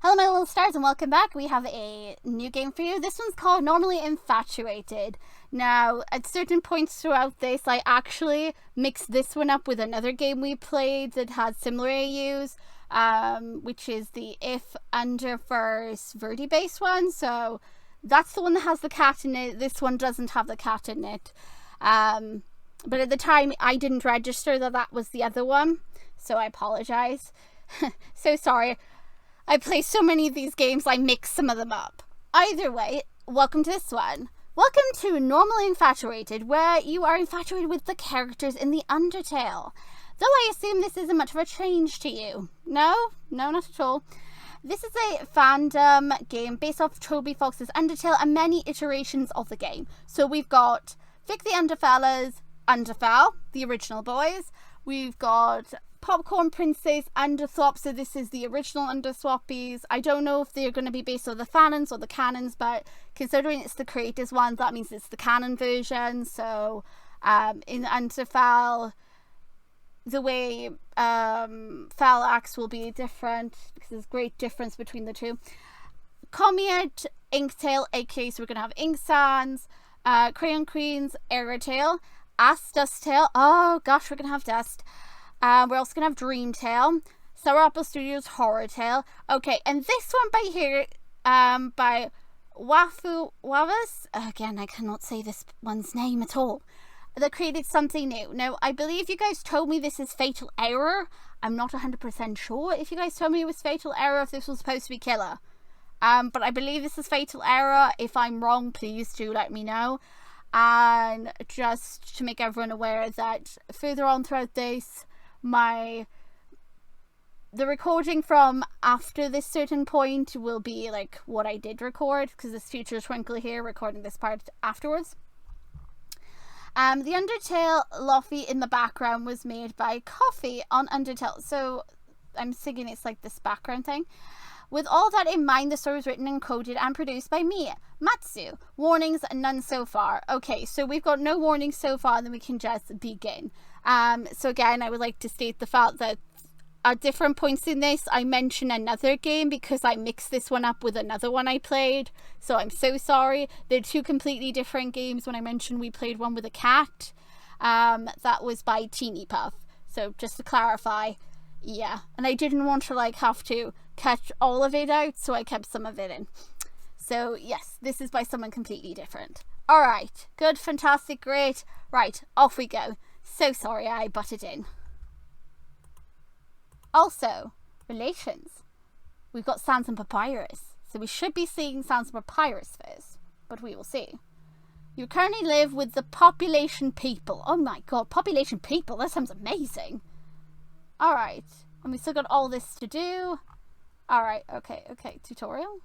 Hello my little stars and welcome back. We have a new game for you. This one's called Normally Infatuated. Now, at certain points throughout this, I actually mixed this one up with another game we played that had similar AUs, which is the If Underverse Verdi based one. So that's the one that has the cat in it. This one doesn't have the cat in it. But at the time, I didn't register that was the other one. So I apologize. So sorry. I play so many of these games, I mix some of them up. Either way, welcome to this one. Welcome to Normally Infatuated, where you are infatuated with the characters in the Undertale. Though I assume this isn't much of a change to you. No, not at all. This is a fandom game based off Toby Fox's Undertale and many iterations of the game. So we've got Vic the Underfellas, Underfell, the original boys. We've got Popcorn Princess, Underswap, so this is the original Underswappies. I don't know if they're going to be based on the fanons or the canons, but considering it's the creators one, that means it's the canon version. So in Underfell, the way Fell acts will be different because there's great difference between the two. Comiad, Inktail, aka so we're going to have Ink Sans, Crayon Queens, Aerotale, Dusttail. Oh gosh, we're going to have Dust. We're also going to have Dreamtale, Sour Apple Studios Horror Tale. Okay, and this one by here, by Wafu Wavas. Again, I cannot say this one's name at all. That created something new. Now, I believe you guys told me this is Fatal Error. I'm not 100% sure if you guys told me it was Fatal Error, if this was supposed to be Killer. But I believe this is Fatal Error. If I'm wrong, please do let me know. And just to make everyone aware that further on throughout this, the recording from after this certain point will be like what I did record, because this future Twinkle here recording this part afterwards. The Undertale Lofi in the background was made by Coffee on Undertale, so I'm thinking it's like this background thing. With all that in mind, the story was written and coded and produced by me, Matsu. Warnings, none so far. Okay, so we've got no warnings so far, and then we can just begin. So again, I would like to state the fact that at different points in this, I mention another game because I mixed this one up with another one I played. So I'm so sorry. They're two completely different games. When I mentioned we played one with a cat, that was by Teeny Puff. So just to clarify, yeah. And I didn't want to have to cut all of it out, so I kept some of it in. So yes, this is by someone completely different. Alright, good, fantastic, great. Right, off we go. So sorry I butted in. Also, relations. We've got Sans and Papyrus. So we should be seeing Sans and Papyrus first. But we will see. You currently live with the population people. Oh my god, population people. That sounds amazing. Alright. And we still got all this to do. Alright, okay. Tutorial.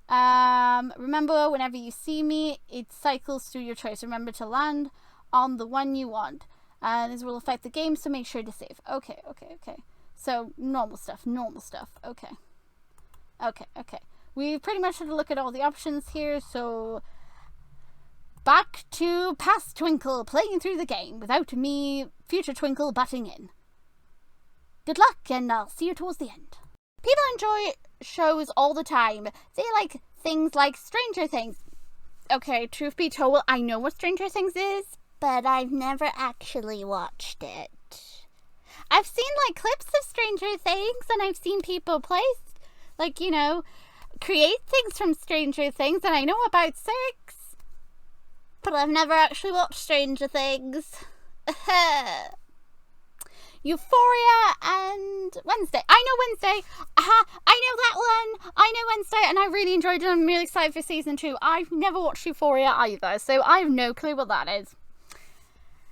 Remember, whenever you see me, it cycles through your choice. Remember to land on the one you want. This will affect the game, so make sure to save. Okay. So, normal stuff. Okay. We pretty much had to look at all the options here, so back to past Twinkle playing through the game without me, future Twinkle, butting in. Good luck, and I'll see you towards the end. People enjoy shows all the time. They like things like Stranger Things. Okay, truth be told, I know what Stranger Things is, but I've never actually watched it. I've seen clips of Stranger Things, and I've seen people play, create things from Stranger Things, and I know about sex, but I've never actually watched Stranger Things. Euphoria and Wednesday. I know Wednesday. I know that one. I know Wednesday, and I really enjoyed it. I'm really excited for season 2. I've never watched Euphoria either, so I have no clue what that is.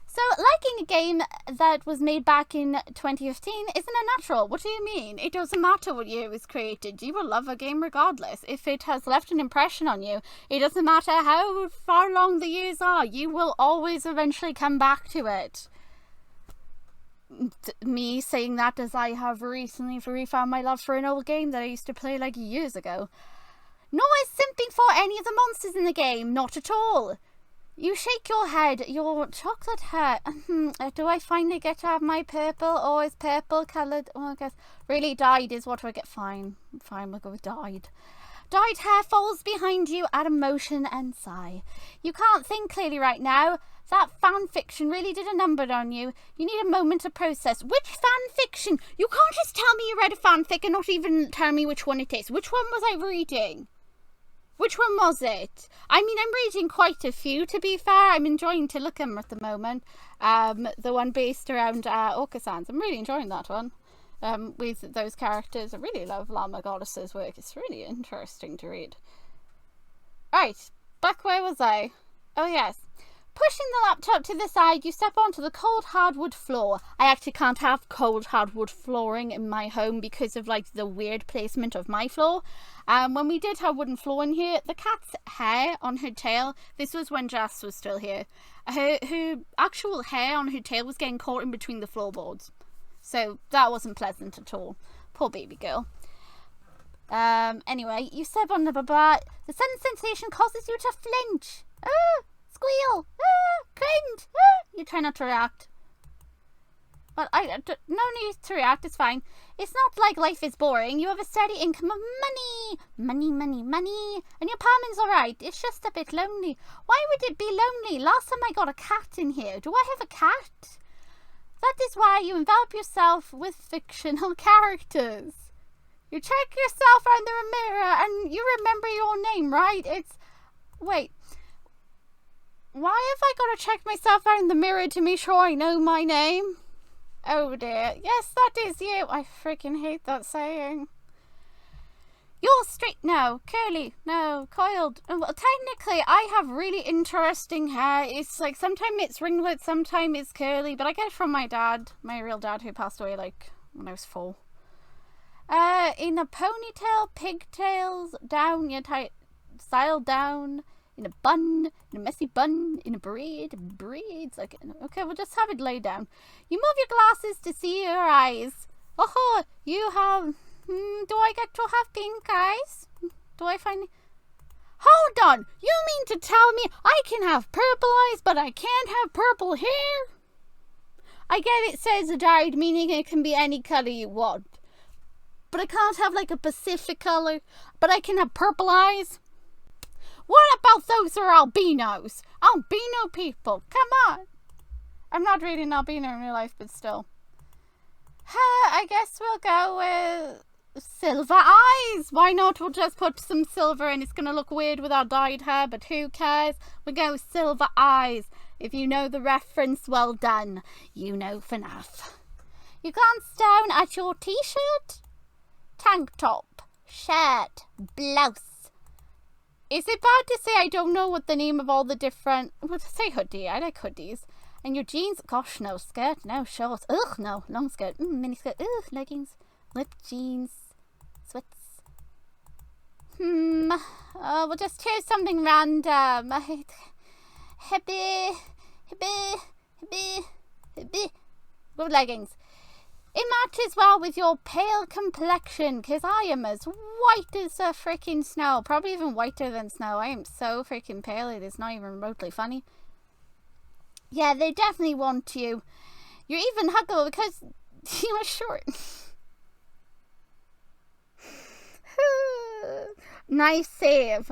So, liking a game that was made back in 2015 isn't unnatural. What do you mean? It doesn't matter what year it was created. You will love a game regardless. If it has left an impression on you, it doesn't matter how far long the years are. You will always eventually come back to it. Me saying that as I have recently refound my love for an old game that I used to play years ago. Nor is simping for any of the monsters in the game. Not at all. You shake your head, your chocolate hair. Do I finally get to have my purple? Oh, is purple coloured? Oh, I guess. Really, dyed is what I get. Fine, we'll go with dyed. Dyed hair falls behind you at a motion and sigh. You can't think clearly right now. That fan fiction really did a number on you. You need a moment to process. Which fan fiction? You can't just tell me you read a fanfic and not even tell me which one it is. Which one was I reading? Which one was it? I mean, I'm reading quite a few, to be fair. I'm enjoying to look at them at the moment. The one based around Orca-sans. I'm really enjoying that one. With those characters. I really love Llama Goddess's work. It's really interesting to read. Right, back where was I? Oh, yes. Pushing the laptop to the side, you step onto the cold hardwood floor. I actually can't have cold hardwood flooring in my home because of like the weird placement of my floor. When we did have wooden floor in here, the cat's hair on her tail, this was when Jess was still here, her actual hair on her tail was getting caught in between the floorboards. So that wasn't pleasant at all. Poor baby girl. Anyway, you step on the blah. The sudden sensation causes you to flinch. Squeal! Cringe! You try not to react. But no need to react, it's fine. It's not like life is boring. You have a steady income of money. Money. And your apartment's alright. It's just a bit lonely. Why would it be lonely? Last time I got a cat in here. Do I have a cat? That is why you envelop yourself with fictional characters. You check yourself in the mirror and you remember your name, right? Wait. Why have I got to check myself out in the mirror to make sure I know my name? Oh dear. Yes, that is you. I freaking hate that saying. You're straight now. Curly. No. Coiled. Well, technically, I have really interesting hair. It's like, sometimes it's ringlet, sometimes it's curly. But I get it from my dad. My real dad, who passed away, like, when I was 4. In a ponytail, pigtails, down, your tight, styled down. In a bun, in a messy bun, in a braids. Okay, we'll just have it laid down. You move your glasses to see your eyes. Oh, you have... do I get to have pink eyes? Do I find... Hold on! You mean to tell me I can have purple eyes, but I can't have purple hair? I get it says dyed, meaning it can be any colour you want. But I can't have like a Pacific colour. But I can have purple eyes? What about those who are albinos? Albino people, come on. I'm not really an albino in real life, but still. I guess we'll go with silver eyes. Why not? We'll just put some silver in. It's going to look weird with our dyed hair, but who cares? We'll go with silver eyes. If you know the reference, well done. You know FNAF. You glance down at your t-shirt, tank top, shirt, blouse. Is it bad to say I don't know what the name of all the different... Well, say hoodie. I like hoodies. And your jeans... Gosh, no. Skirt, no. Shorts. Ugh, no. Long skirt. Mini skirt. Ugh, leggings. Ripped jeans. Sweats. We'll just choose something random. Hippie. Go leggings. It matches well with your pale complexion, because I am as white as a freaking snow. Probably even whiter than snow. I am so freaking pale, it is not even remotely funny. Yeah, they definitely want you. You're even huggable because you're short. Nice save.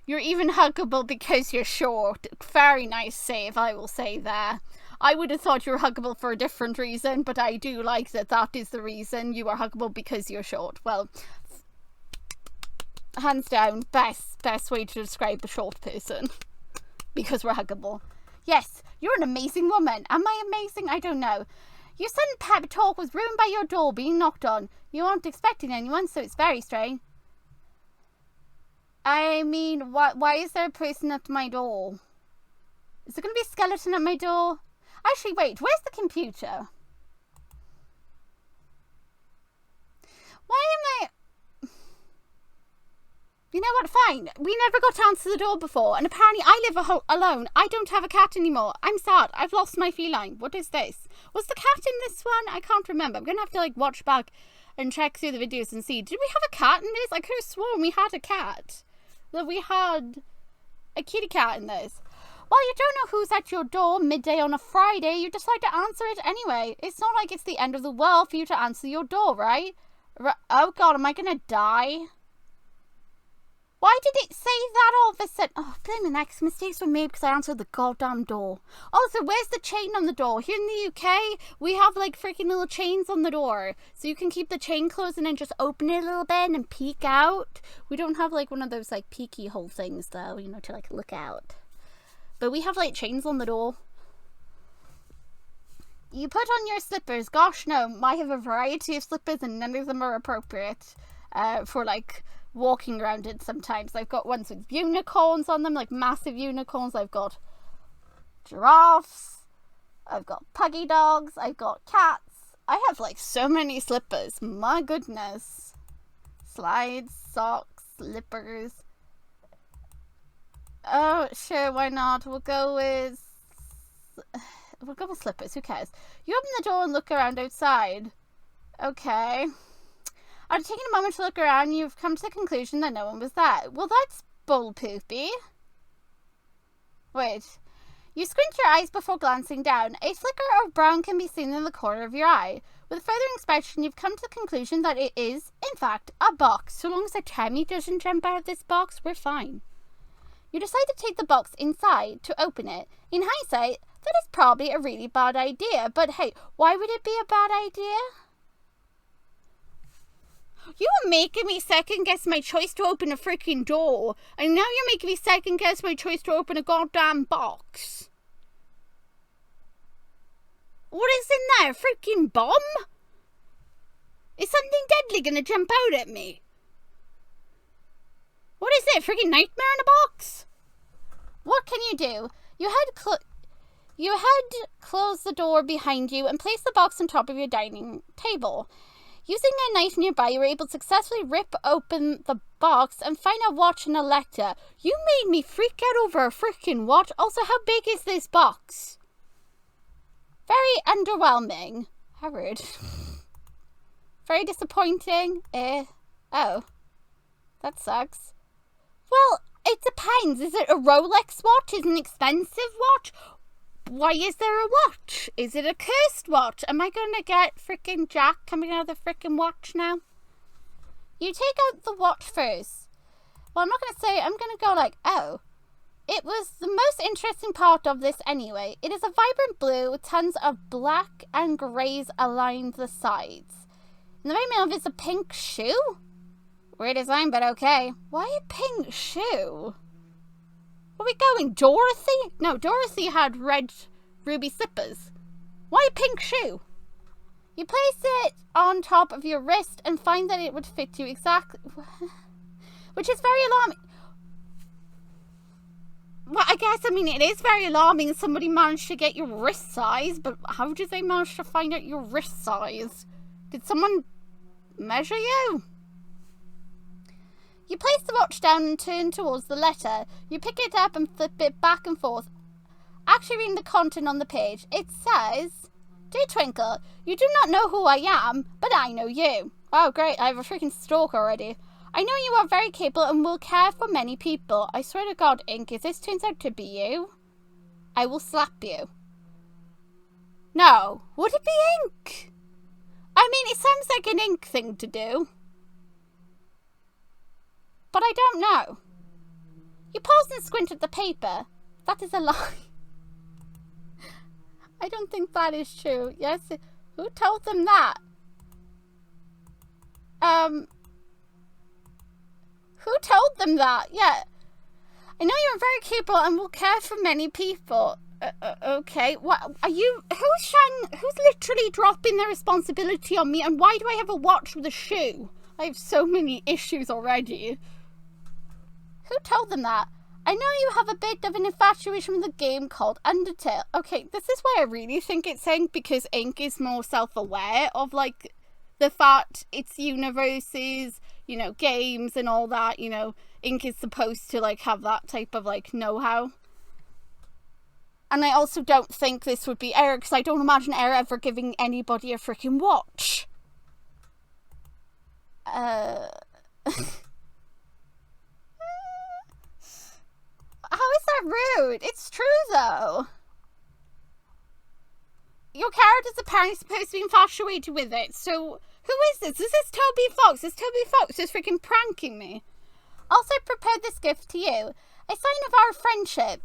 You're even huggable because you're short. Very nice save, I will say there. I would have thought you were huggable for a different reason, but I do like that is the reason. You are huggable because you're short. Well, hands down, best way to describe a short person. Because we're huggable. Yes, you're an amazing woman. Am I amazing? I don't know. Your sudden pep talk was ruined by your door being knocked on. You aren't expecting anyone, so it's very strange. I mean, why is there a person at my door? Is there going to be a skeleton at my door? Actually, wait, where's the computer? Why am I... You know what, fine. We never got to answer the door before, and apparently I live alone. I don't have a cat anymore. I'm sad. I've lost my feline. What is this? Was the cat in this one? I can't remember. I'm going to have to, like, watch back and check through the videos and see. Did we have a cat in this? I could have sworn we had a cat. That we had a kitty cat in this. While you don't know who's at your door midday on a Friday, you decide to answer it anyway. It's not like it's the end of the world for you to answer your door, right? Oh god, am I gonna die? Why did it say that all of a sudden? Oh, blaming X, mistakes were made because I answered the goddamn door. Also, where's the chain on the door? Here in the UK, we have like freaking little chains on the door. So you can keep the chain closed and then just open it a little bit and peek out. We don't have like one of those like peeky hole things though, you know, to like look out. But we have like chains on the door. You put on your slippers. Gosh, no. I have a variety of slippers and none of them are appropriate for like walking around in sometimes. I've got ones with unicorns on them, like massive unicorns. I've got giraffes. I've got puggy dogs. I've got cats. I have like so many slippers. My goodness. Slides, socks, slippers. Oh, sure, why not? We'll go with slippers. Who cares? You open the door and look around outside. Okay. After taking a moment to look around, you've come to the conclusion that no one was there. Well, that's bull poopy. Wait. You squint your eyes before glancing down. A flicker of brown can be seen in the corner of your eye. With further inspection, you've come to the conclusion that it is, in fact, a box. So long as a Tammy doesn't jump out of this box, we're fine. You decide to take the box inside to open it. In hindsight, that is probably a really bad idea. But hey, why would it be a bad idea? You were making me second guess my choice to open a freaking door. And now you're making me second guess my choice to open a goddamn box. What is in there? A freaking bomb? Is something deadly gonna jump out at me? What is it? A freaking nightmare in a box? What can you do? You had closed the door behind you and placed the box on top of your dining table. Using a knife nearby, you were able to successfully rip open the box and find a watch and a lecter. You made me freak out over a freaking watch. Also, how big is this box? Very underwhelming. How rude. Very disappointing. Oh. That sucks. Well, it depends. Is it a Rolex watch? Is it an expensive watch? Why is there a watch? Is it a cursed watch? Am I going to get freaking Jack coming out of the freaking watch now? You take out the watch first. Well, I'm not going to say, I'm going to go like, oh. It was the most interesting part of this anyway. It is a vibrant blue with tons of black and greys aligned the sides. In the very middle is a pink shoe. Weird design, but okay. Why a pink shoe? Where are we going? Dorothy? No, Dorothy had red ruby slippers. Why a pink shoe? You place it on top of your wrist and find that it would fit you exactly. Which is very alarming. Well, I mean, it is very alarming somebody managed to get your wrist size, but how did they manage to find out your wrist size? Did someone measure you? You place the watch down and turn towards the letter. You pick it up and flip it back and forth. Actually reading the content on the page, it says, Dear Twinkle, you do not know who I am, but I know you. Oh, great, I have a freaking stalk already. I know you are very capable and will care for many people. I swear to God, Ink, if this turns out to be you, I will slap you. No, would it be Ink? I mean, it sounds like an Ink thing to do. But I don't know. You pause and squint at the paper. That is a lie. I don't think that is true. Yes, who told them that? Who told them that? Yeah. I know you're very capable and will care for many people. Okay. What are you? Who's literally dropping their responsibility on me? And why do I have a watch with a shoe? I have so many issues already. Who told them that? I know you have a bit of an infatuation with a game called Undertale. Okay, this is why I really think it's Ink, because Ink is more self-aware of, like, the fact it's universes, you know, games and all that, you know. Ink is supposed to, like, have that type of, like, know-how. And I also don't think this would be Eric, because I don't imagine Eric ever giving anybody a freaking watch. How is apparently supposed to be infatuated with it. So, who is this? Is this Toby Fox? This Toby Fox is freaking pranking me. Also, I prepared this gift to you. A sign of our friendship.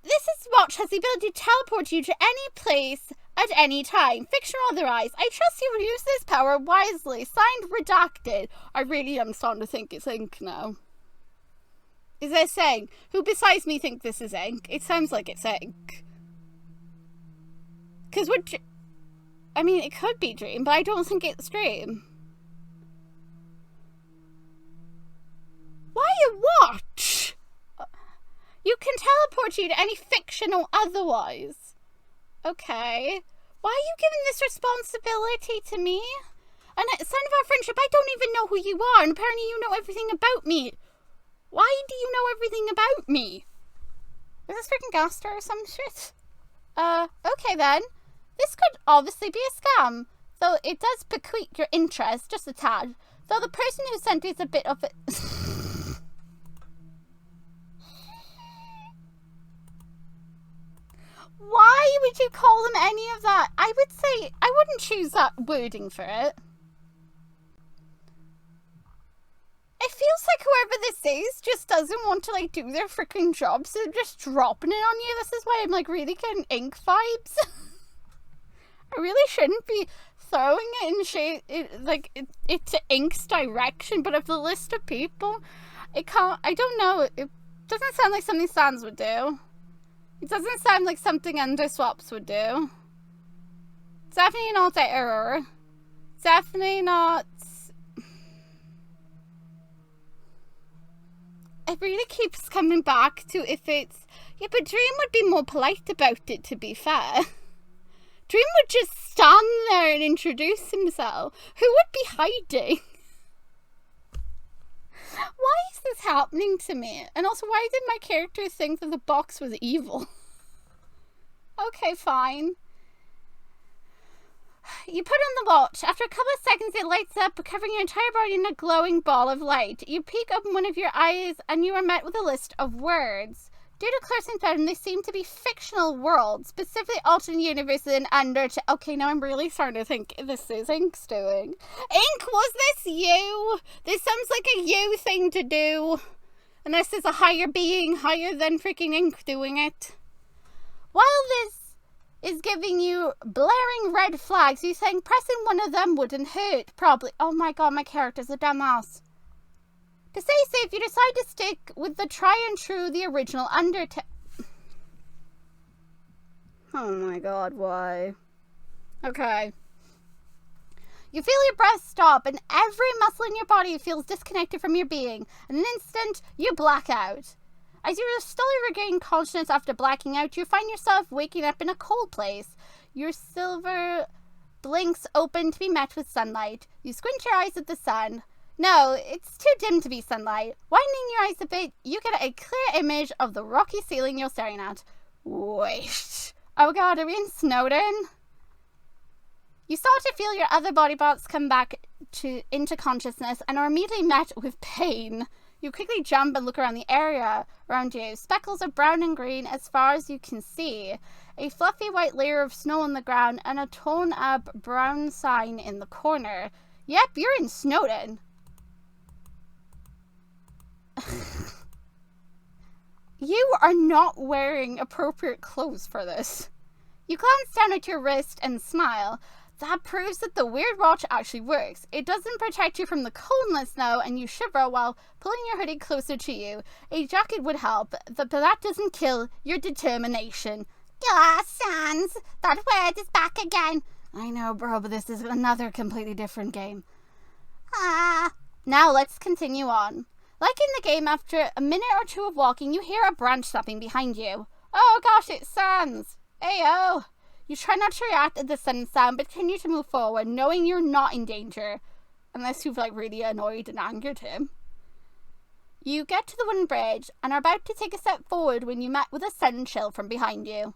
This watch has the ability to teleport you to any place at any time. Fiction or otherwise. I trust you will use this power wisely. Signed, Redacted. I really am starting to think it's ink now. Is this ink? Who besides me think this is ink? It sounds like it's ink. Because I mean, it could be Dream, but I don't think it's Dream. Why a watch? You can teleport you to any fiction or otherwise. Okay. Why are you giving this responsibility to me? And a sign of our friendship, I don't even know who you are, and apparently you know everything about me. Why do you know everything about me? Is this freaking Gaster or some shit? Okay then. This could obviously be a scam, though it does pique your interest, just a tad. Though the person who sent it is a bit of a... Why would you call them any of that? I would say, I wouldn't choose that wording for it. It feels like whoever this is just doesn't want to, like, do their freaking job, so they're just dropping it on you. This is why I'm, like, really getting ink vibes. I really shouldn't be throwing it in it to ink's direction, but of the list of people, I don't know, it doesn't sound like something Sans would do. It doesn't sound like something Underswaps would do. Definitely not the error. Definitely not. It really keeps coming back to if it's... Yeah, but Dream would be more polite about it, to be fair. Dream would just stand there and introduce himself. Who would be hiding? Why is this happening to me? And also, why did my character think that the box was evil? Okay, fine. You put on the watch. After a couple of seconds, it lights up, covering your entire body in a glowing ball of light. You peek open one of your eyes, and you are met with a list of words. Due to Clarkson's pattern, they seem to be fictional worlds, specifically alternate universes and Undertale. Okay, now I'm really starting to think this is Ink's doing. Ink, was this you? This sounds like a you thing to do. Unless there's a higher being, higher than freaking Ink doing it. While this is giving you blaring red flags, you saying pressing one of them wouldn't hurt, probably. Oh my god, my character's a dumbass. To stay safe, you decide to stick with the tried and true, the original Undertale. Oh my god, why? Okay. You feel your breath stop, and every muscle in your body feels disconnected from your being. In an instant, you black out. As you slowly regain consciousness after blacking out, you find yourself waking up in a cold place. Your silver blinks open to be met with sunlight. You squint your eyes at the sun. No, it's too dim to be sunlight. Widening your eyes a bit, you get a clear image of the rocky ceiling you're staring at. Wait. Oh god, are we in Snowden? You start to feel your other body parts come back into consciousness and are immediately met with pain. You quickly jump and look around the area around you. Speckles of brown and green as far as you can see. A fluffy white layer of snow on the ground and a torn up brown sign in the corner. Yep, you're in Snowden. You are not wearing appropriate clothes for this. You glance down at your wrist and smile. That proves that the weird watch actually works. It doesn't protect you from the coldness now, and you shiver while pulling your hoodie closer to you. A jacket would help, but that doesn't kill your determination. Ah, Sans, that word is back again. I know, bro, but this is another completely different game. Now let's continue on. Like in the game, after a minute or two of walking, you hear a branch snapping behind you. Oh gosh, it's Sans. Ayo. You try not to react at the sudden sound, but continue to move forward, knowing you're not in danger. Unless you've, like, really annoyed and angered him. You get to the wooden bridge, and are about to take a step forward when you met with a sudden chill from behind you.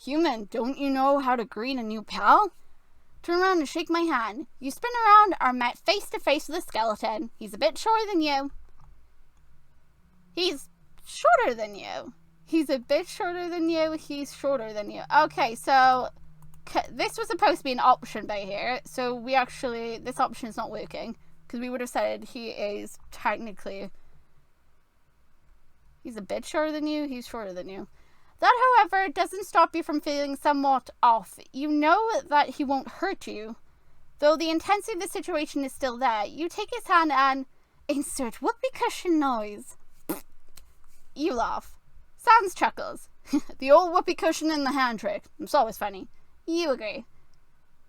Human, don't you know how to greet a new pal? Turn around and shake my hand. You spin around, are met face to face with a skeleton. He's a bit shorter than you. He's shorter than you. He's a bit shorter than you. He's shorter than you. Okay, so This was supposed to be an option by here, so this option is not working, because we would have said he is technically, he's a bit shorter than you, he's shorter than you. That, however, doesn't stop you from feeling somewhat off. You know that he won't hurt you, though the intensity of the situation is still there. You take his hand and insert whoopee cushion noise. You laugh. Sans chuckles. The old whoopee cushion in the hand trick. It's always funny. You agree.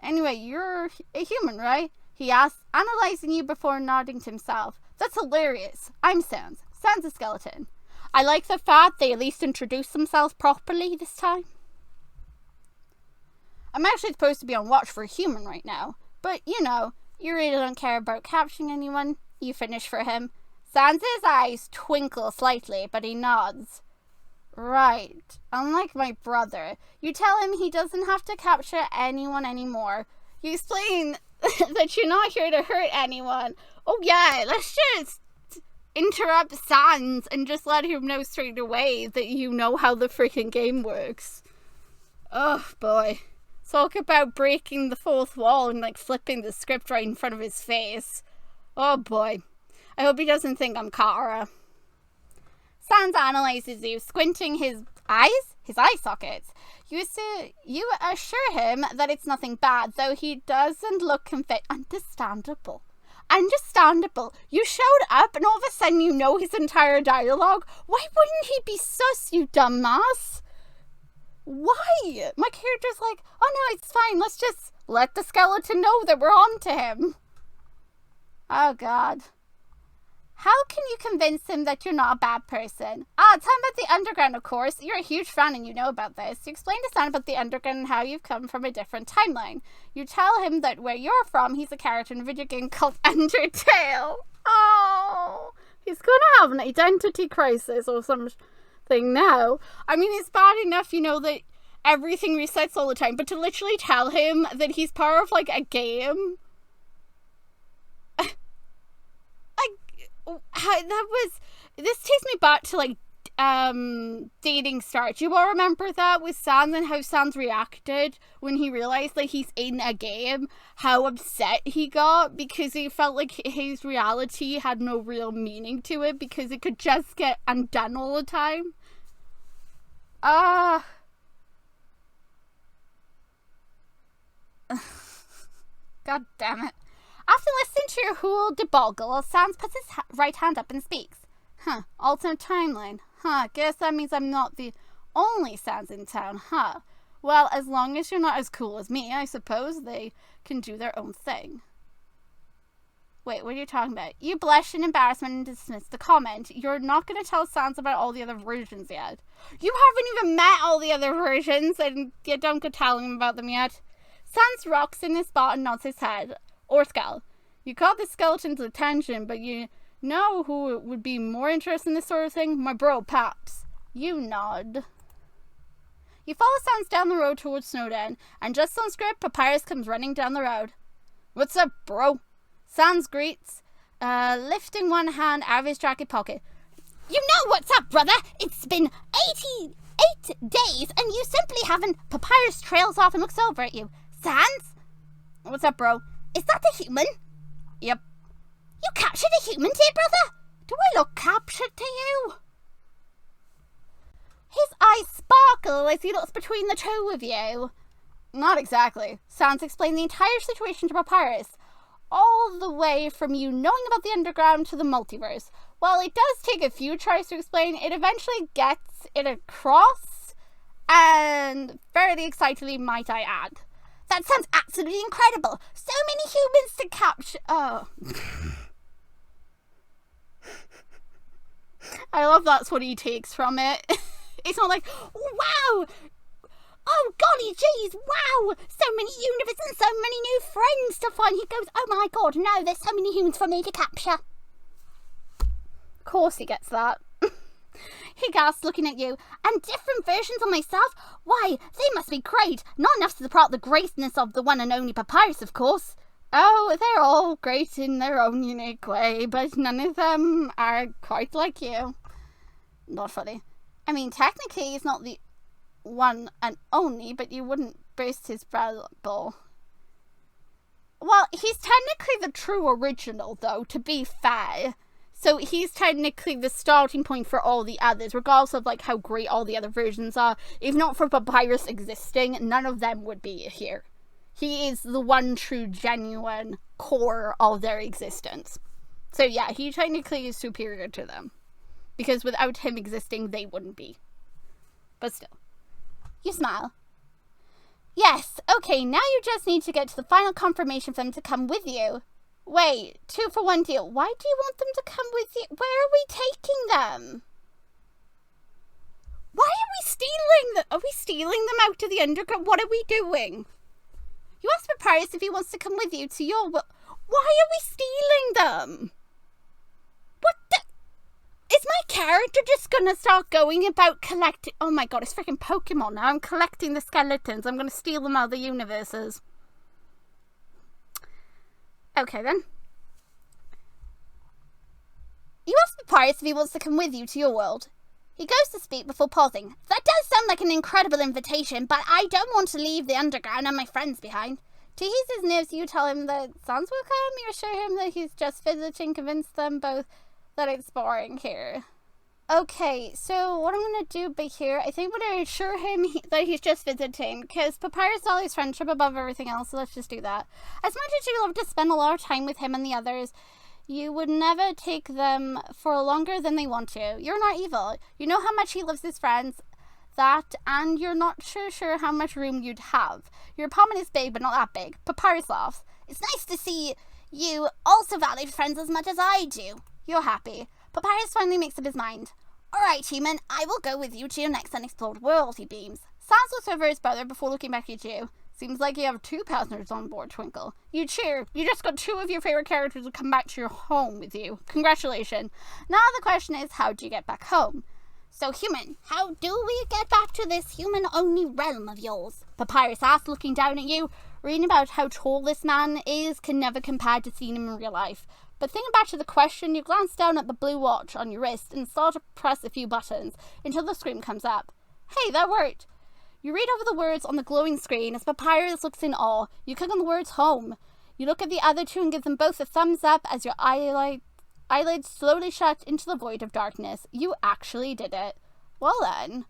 Anyway, you're a human, right? He asks, analyzing you before nodding to himself. That's hilarious. I'm Sans. Sans a skeleton. I like the fact they at least introduced themselves properly this time. I'm actually supposed to be on watch for a human right now, but you know, you really don't care about capturing anyone. You finish for him. Sans' eyes twinkle slightly, but he nods. Right. Unlike my brother, you tell him he doesn't have to capture anyone anymore. You explain that you're not here to hurt anyone. Oh yeah, let's just interrupt Sans and just let him know straight away that you know how the freaking game works. Oh boy. Talk about breaking the fourth wall and like flipping the script right in front of his face. Oh boy. I hope he doesn't think I'm Kara. Sans analyzes you, squinting his eye sockets. You assure him that it's nothing bad, though he doesn't look Understandable. You showed up and all of a sudden you know his entire dialogue. Why wouldn't he be sus, you dumbass? Why? My character's like, oh no, it's fine. Let's just let the skeleton know that we're on to him. Oh god. How can you convince him that you're not a bad person? Tell him about the underground, of course. You're a huge fan and you know about this. You explain to Sam about the underground and how you've come from a different timeline. You tell him that where you're from, he's a character in a video game called Undertale. Oh, he's gonna have an identity crisis or something now. I mean, it's bad enough, you know, that everything resets all the time, but to literally tell him that he's part of, like, a game... This takes me back to like dating starts. You all remember that with Sans and how Sans reacted when he realized that he's in a game, how upset he got because he felt like his reality had no real meaning to it because it could just get undone all the time. God damn it. After listening to your whole debacle, Sans puts his right hand up and speaks. Alternate timeline. Guess that means I'm not the only Sans in town, Well, as long as you're not as cool as me, I suppose they can do their own thing. Wait, what are you talking about? You blush in embarrassment and dismiss the comment. You're not going to tell Sans about all the other versions yet. You haven't even met all the other versions, and you don't go telling him about them yet. Sans rocks in his spot and nods his head. Or skull. You caught the skeleton's attention, but you know who would be more interested in this sort of thing? My bro, Paps. You nod. You follow Sans down the road towards Snowden, and just on script, Papyrus comes running down the road. What's up, bro? Sans greets, lifting one hand out of his jacket pocket. You know what's up, brother? It's been 88 days, and you simply haven't. Papyrus trails off and looks over at you. Sans? What's up, bro? Is that a human? Yep. You captured a human, dear brother? Do I look captured to you? His eyes sparkle as he looks between the two of you. Not exactly. Sans explained the entire situation to Papyrus, all the way from you knowing about the underground to the multiverse. While it does take a few tries to explain, it eventually gets it across, and fairly excitedly, might I add. That sounds absolutely incredible. So many humans to capture. Oh. I love that's what he takes from it. It's not like, wow. Oh, golly jeez, wow. So many universes and so many new friends to find. He goes, oh my god, no, there's so many humans for me to capture. Of course he gets that. He gasps, looking at you. And different versions of myself? Why, they must be great. Not enough to support the greatness of the one and only Papyrus, of course. Oh, they're all great in their own unique way, but none of them are quite like you. Not funny. I mean, technically, he's not the one and only, but you wouldn't burst his bubble. Well, he's technically the true original, though, to be fair. So he's technically the starting point for all the others, regardless of, like, how great all the other versions are. If not for Papyrus existing, none of them would be here. He is the one true, genuine core of their existence. So yeah, he technically is superior to them. Because without him existing, they wouldn't be. But still. You smile. Yes, okay, now you just need to get to the final confirmation for them to come with you. Wait, 2-for-1 deal. Why do you want them to come with you? Where are we taking them? Why are we stealing them? Are we stealing them out of the underground? What are we doing? You asked Papyrus if he wants to come with you to your... Why are we stealing them? What the... Is my character just gonna start going about collecting... Oh my god, it's freaking Pokemon now. I'm collecting the skeletons. I'm gonna steal them out of the universes. Okay, then. You ask Papyrus if he wants to come with you to your world. He goes to speak before pausing. That does sound like an incredible invitation, but I don't want to leave the underground and my friends behind. To ease his nerves, you tell him that sounds will come. You assure him that he's just visiting, convince them both that it's boring here. Okay, so what I'm going to do here, I think I'm going to assure him that he's just visiting, because Papyrus values friendship above everything else, so let's just do that. As much as you love to spend a lot of time with him and the others, you would never take them for longer than they want to. You're not evil. You know how much he loves his friends, and you're not sure how much room you'd have. Your apartment is big, but not that big. Papyrus laughs. It's nice to see you also value friends as much as I do. You're happy. Papyrus finally makes up his mind. Alright, human, I will go with you to your next unexplored world, he beams. Sans looks over his brother before looking back at you. Seems like you have 2 partners on board, Twinkle. You cheer. You just got 2 of your favorite characters to come back to your home with you. Congratulations. Now the question is, how do you get back home? So, human, how do we get back to this human-only realm of yours? Papyrus asks, looking down at you. Reading about how tall this man is can never compare to seeing him in real life. But thinking back to the question, you glance down at the blue watch on your wrist and start to press a few buttons until the screen comes up. Hey, that worked. You read over the words on the glowing screen as Papyrus looks in awe. You click on the words home. You look at the other 2 and give them both a thumbs up as your eyelids slowly shut into the void of darkness. You actually did it. Well then.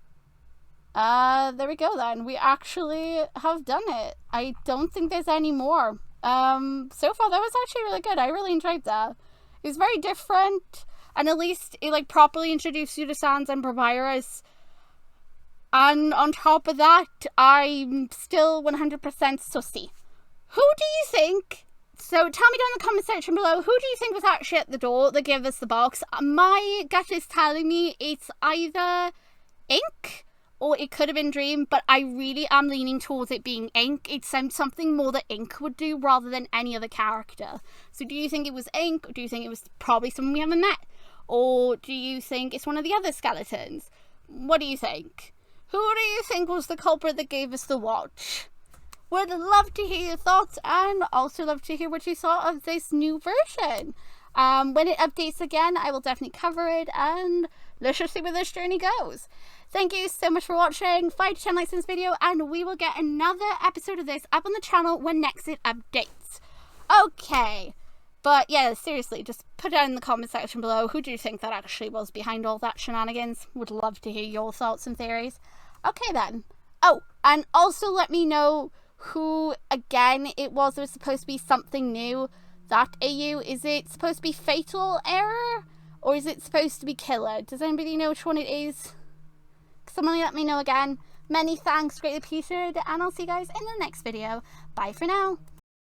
There we go then. We actually have done it. I don't think there's any more. So far that was actually really good. I really enjoyed that. It was very different, and at least it like properly introduced you to Sans and Papyrus. And on top of that, I'm still 100% sussy. Who do you think? So tell me down in the comment section below, who do you think was actually at the door that gave us the box? My gut is telling me it's either Ink or it could have been Dream, but I really am leaning towards it being Ink. It sounds something more that Ink would do rather than any other character. So do you think it was Ink, or do you think it was probably someone we haven't met? Or do you think it's one of the other skeletons? What do you think? Who do you think was the culprit that gave us the watch? Would love to hear your thoughts, and also love to hear what you thought of this new version. When it updates again, I will definitely cover it, and let's just see where this journey goes. Thank you so much for watching. 5 to 10 likes in this video, and we will get another episode of this up on the channel when next it updates. Okay. But yeah, seriously, just put down in the comment section below, who do you think that actually was behind all that shenanigans? Would love to hear your thoughts and theories. Okay then. Oh, and also let me know who, again, it was. It was supposed to be something new. That AU, is it supposed to be Fatal Error? Or is it supposed to be Killer? Does anybody know which one it is? Someone let me know again. Many thanks, greatly appreciated, and I'll see you guys in the next video. Bye for now.